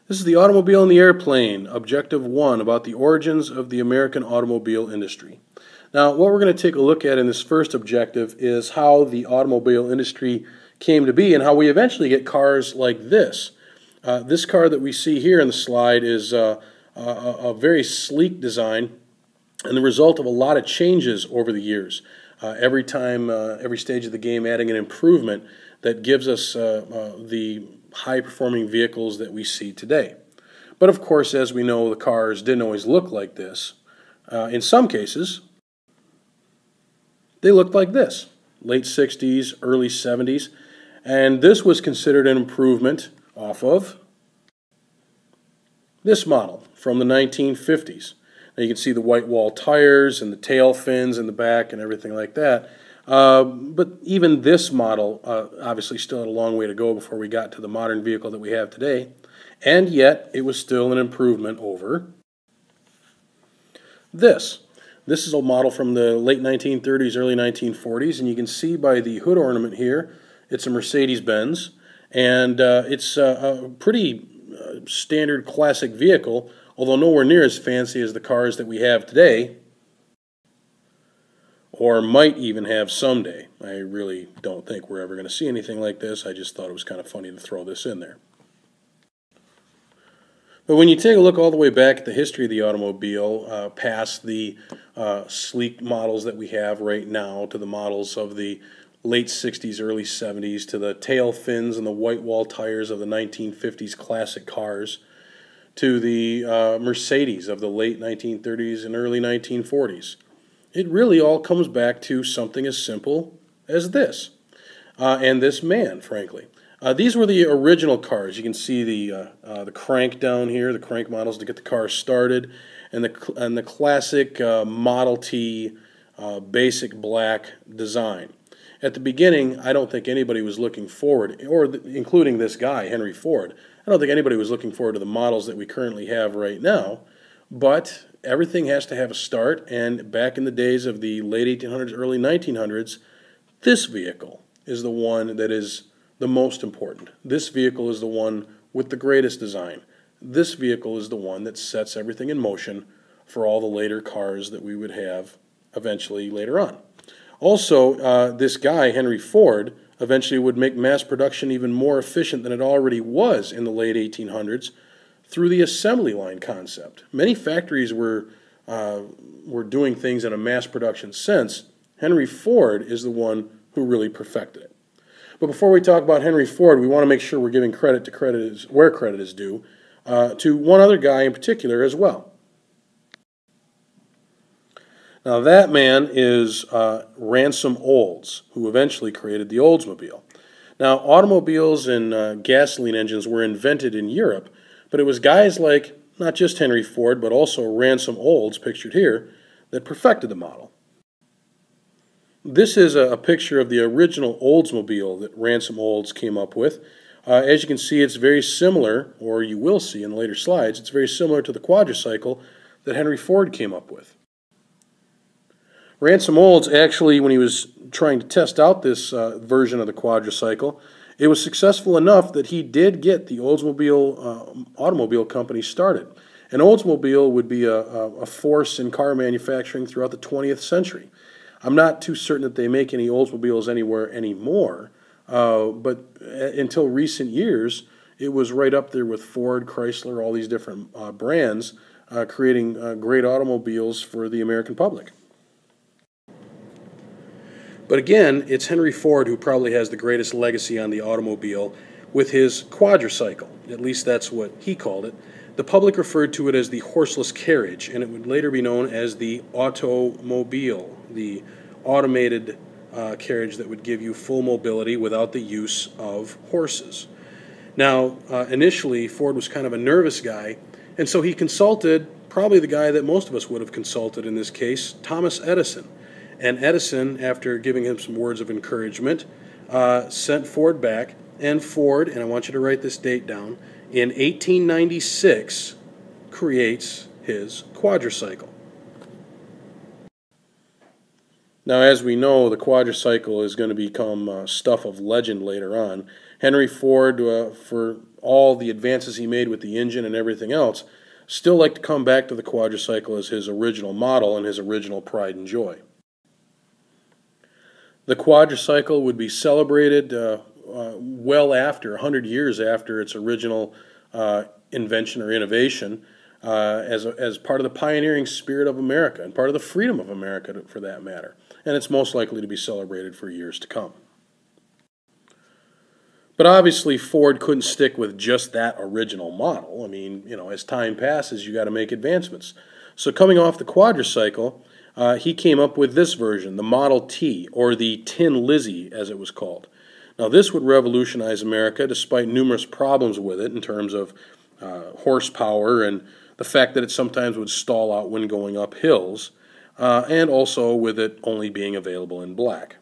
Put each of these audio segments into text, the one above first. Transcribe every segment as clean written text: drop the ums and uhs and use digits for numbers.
This is the automobile and the airplane, Objective 1, about the origins of the American automobile industry. Now, what we're going to take a look at in this first objective is how the automobile industry came to be and how we eventually get cars like this. This car that we see here in the slide is a very sleek design and the result of a lot of changes over the years. Every stage of the game adding an improvement that gives us the high-performing vehicles that we see today. But of course, as we know, the cars didn't always look like this. In some cases, they looked like this, late 60s, early 70s, and this was considered an improvement off of this model from the 1950s. Now you can see the white wall tires and the tail fins in the back and everything like that. But even this model obviously still had a long way to go before we got to the modern vehicle that we have today. And yet it was still an improvement over this. This is a model from the late 1930s, early 1940s, and you can see by the hood ornament here, it's a Mercedes-Benz, and it's a pretty standard classic vehicle, although nowhere near as fancy as the cars that we have today, or might even have someday. I really don't think we're ever going to see anything like this. I just thought it was kind of funny to throw this in there. But when you take a look all the way back at the history of the automobile, past the sleek models that we have right now, to the models of the late 60s, early 70s, to the tail fins and the white wall tires of the 1950s classic cars, to the Mercedes of the late 1930s and early 1940s. It really all comes back to something as simple as this, and this man, frankly. These were the original cars. You can see the crank down here, the crank models to get the car started, and the classic Model T basic black design. At the beginning, I don't think anybody was looking forward, including this guy, Henry Ford. I don't think anybody was looking forward to the models that we currently have right now, but everything has to have a start, and back in the days of the late 1800s, early 1900s, this vehicle is the one that is the most important. This vehicle is the one with the greatest design. This vehicle is the one that sets everything in motion for all the later cars that we would have eventually later on. Also, this guy, Henry Ford, eventually would make mass production even more efficient than it already was in the late 1800s through the assembly line concept. Many factories were doing things in a mass production sense. Henry Ford is the one who really perfected it. But before we talk about Henry Ford, we want to make sure we're giving credit to where credit is due, to one other guy in particular as well. Now that man is Ransom Olds, who eventually created the Oldsmobile. Now automobiles and gasoline engines were invented in Europe, but it was guys like not just Henry Ford, but also Ransom Olds, pictured here, that perfected the model. This is a picture of the original Oldsmobile that Ransom Olds came up with. As you can see, it's very similar, or you will see in later slides, it's very similar to the quadricycle that Henry Ford came up with. Ransom Olds actually, when he was trying to test out this version of the quadricycle, it was successful enough that he did get the Oldsmobile automobile company started. And Oldsmobile would be a force in car manufacturing throughout the 20th century. I'm not too certain that they make any Oldsmobiles anywhere anymore, but until recent years, it was right up there with Ford, Chrysler, all these different brands, creating great automobiles for the American public. But again, it's Henry Ford who probably has the greatest legacy on the automobile with his quadricycle. At least that's what he called it. The public referred to it as the horseless carriage, and it would later be known as the automobile, the automated carriage that would give you full mobility without the use of horses. Now, initially, Ford was kind of a nervous guy, and so he consulted probably the guy that most of us would have consulted in this case, Thomas Edison. And Edison, after giving him some words of encouragement, sent Ford back, and Ford, and I want you to write this date down, in 1896 creates his quadricycle. Now, as we know, the quadricycle is going to become stuff of legend later on. Henry Ford, for all the advances he made with the engine and everything else, still like to come back to the quadricycle as his original model and his original pride and joy. The quadricycle would be celebrated well after, 100 years after its original invention or innovation, as part of the pioneering spirit of America and part of the freedom of America, for that matter. And it's most likely to be celebrated for years to come. But obviously Ford couldn't stick with just that original model. I mean, as time passes, you got to make advancements. So coming off the quadricycle, he came up with this version, the Model T, or the Tin Lizzie, as it was called. Now, this would revolutionize America despite numerous problems with it in terms of horsepower and the fact that it sometimes would stall out when going up hills, and also with it only being available in black.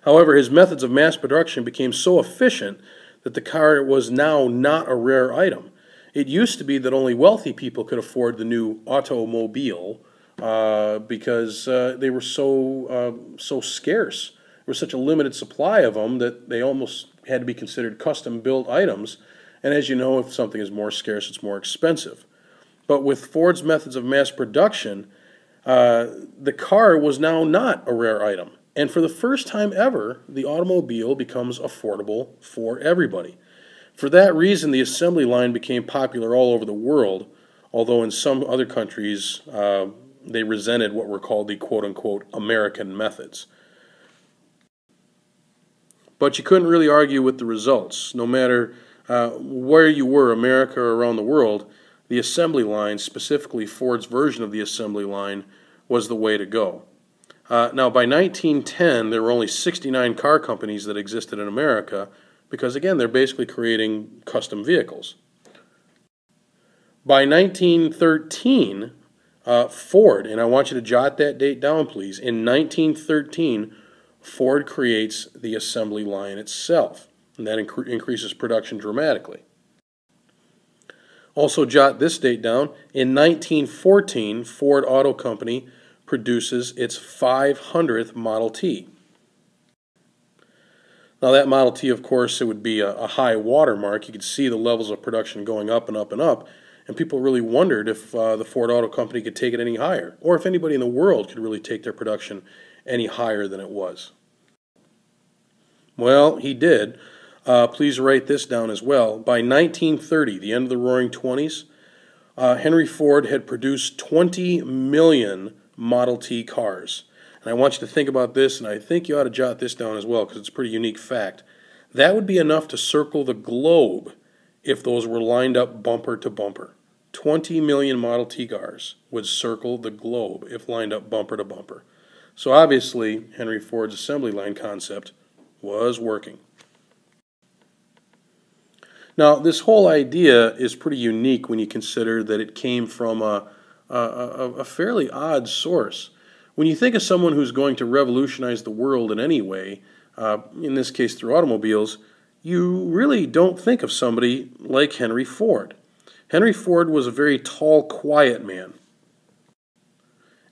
However, his methods of mass production became so efficient that the car was now not a rare item. It used to be that only wealthy people could afford the new automobile because they were so scarce. There was such a limited supply of them that they almost had to be considered custom-built items. And as you know, if something is more scarce, it's more expensive. But with Ford's methods of mass production, the car was now not a rare item. And for the first time ever, the automobile becomes affordable for everybody. For that reason, the assembly line became popular all over the world, although in some other countries they resented what were called the quote-unquote American methods. But you couldn't really argue with the results. No matter where you were, America or around the world, the assembly line, specifically Ford's version of the assembly line, was the way to go. Now, by 1910, there were only 69 car companies that existed in America because, again, they're basically creating custom vehicles. By 1913, Ford, and I want you to jot that date down, please. In 1913, Ford creates the assembly line itself, and that increases production dramatically. Also, jot this date down. In 1914, Ford Auto Company produces its 500th Model T. Now that Model T, of course, it would be a high watermark. You could see the levels of production going up and up and up, and people really wondered if the Ford Auto Company could take it any higher, or if anybody in the world could really take their production any higher than it was. Well, he did. Please write this down as well. By 1930, the end of the Roaring Twenties, Henry Ford had produced 20 million Model T cars. And I want you to think about this, and I think you ought to jot this down as well because it's a pretty unique fact. That would be enough to circle the globe if those were lined up bumper to bumper. 20 million Model T cars would circle the globe if lined up bumper to bumper. So obviously, Henry Ford's assembly line concept was working. Now, this whole idea is pretty unique when you consider that it came from a fairly odd source. When you think of someone who's going to revolutionize the world in any way, in this case through automobiles, you really don't think of somebody like Henry Ford. Henry Ford was a very tall, quiet man.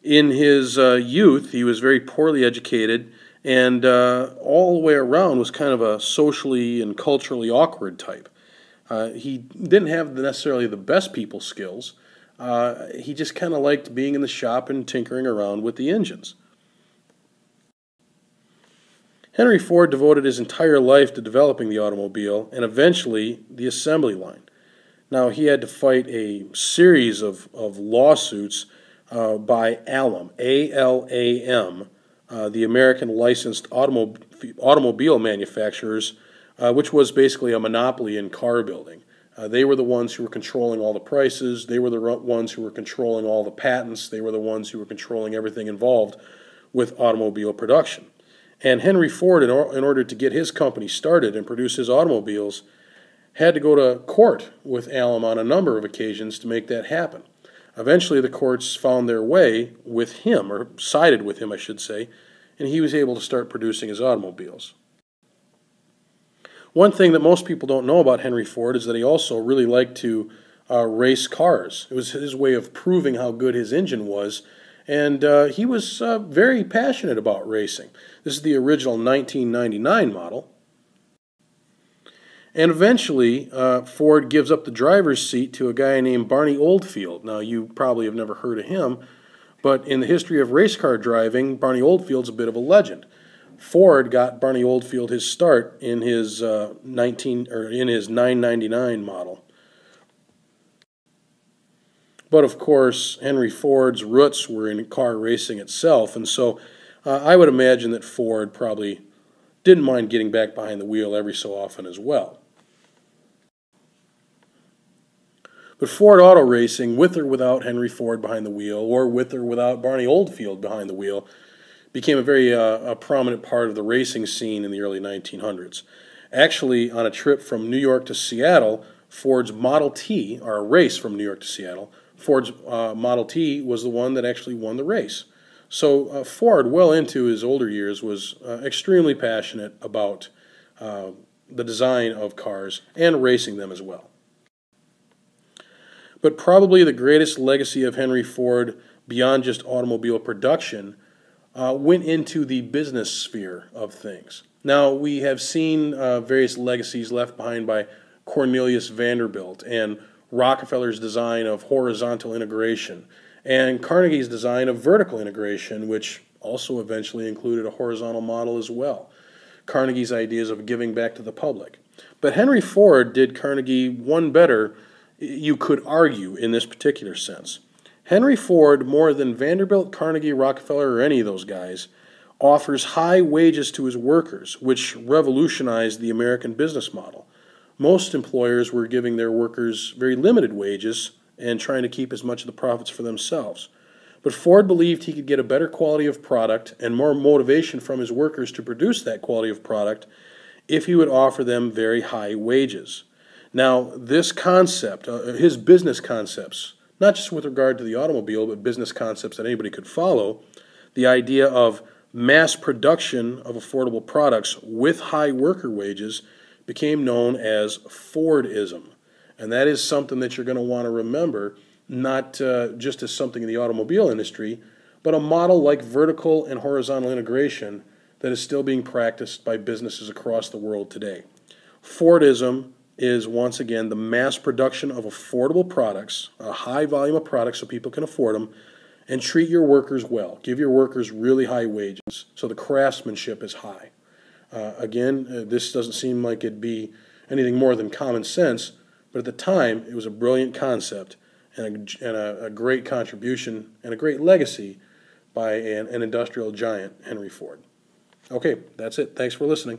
In his youth, he was very poorly educated, and all the way around was kind of a socially and culturally awkward type. He didn't have necessarily the best people skills. He just kind of liked being in the shop and tinkering around with the engines. Henry Ford devoted his entire life to developing the automobile and eventually the assembly line. Now, he had to fight a series of lawsuits by ALAM, A-L-A-M, the American licensed automobile manufacturers, which was basically a monopoly in car building. They were the ones who were controlling all the prices. They were the ones who were controlling all the patents. They were the ones who were controlling everything involved with automobile production. And Henry Ford, in order to get his company started and produce his automobiles, had to go to court with ALAM on a number of occasions to make that happen. Eventually, the courts found their way with him, or sided with him, I should say, and he was able to start producing his automobiles. One thing that most people don't know about Henry Ford is that he also really liked to race cars. It was his way of proving how good his engine was, and he was very passionate about racing. This is the original 1999 model. And eventually, Ford gives up the driver's seat to a guy named Barney Oldfield. Now, you probably have never heard of him, but in the history of race car driving, Barney Oldfield's a bit of a legend. Ford got Barney Oldfield his start in his in his 999 model. But of course, Henry Ford's roots were in car racing itself, and so I would imagine that Ford probably didn't mind getting back behind the wheel every so often as well. But Ford Auto Racing, with or without Henry Ford behind the wheel, or with or without Barney Oldfield behind the wheel, became a very prominent part of the racing scene in the early 1900s. Actually, on a trip from New York to Seattle, Ford's Model T, or a race from New York to Seattle, Ford's Model T was the one that actually won the race. So Ford, well into his older years, was extremely passionate about the design of cars and racing them as well. But probably the greatest legacy of Henry Ford, beyond just automobile production, went into the business sphere of things. Now, we have seen various legacies left behind by Cornelius Vanderbilt and Rockefeller's design of horizontal integration and Carnegie's design of vertical integration, which also eventually included a horizontal model as well. Carnegie's ideas of giving back to the public. But Henry Ford did Carnegie one better, you could argue, in this particular sense. Henry Ford, more than Vanderbilt, Carnegie, Rockefeller, or any of those guys, offers high wages to his workers, which revolutionized the American business model. Most employers were giving their workers very limited wages and trying to keep as much of the profits for themselves. But Ford believed he could get a better quality of product and more motivation from his workers to produce that quality of product if he would offer them very high wages. Now, this concept, his business concepts, not just with regard to the automobile, but business concepts that anybody could follow, the idea of mass production of affordable products with high worker wages became known as Fordism. And that is something that you're going to want to remember, not just as something in the automobile industry, but a model like vertical and horizontal integration that is still being practiced by businesses across the world today. Fordism is, once again, the mass production of affordable products, a high volume of products so people can afford them, and treat your workers well. Give your workers really high wages so the craftsmanship is high. Again, this doesn't seem like it'd be anything more than common sense, but at the time, it was a brilliant concept and a great contribution and a great legacy by an industrial giant, Henry Ford. Okay, that's it. Thanks for listening.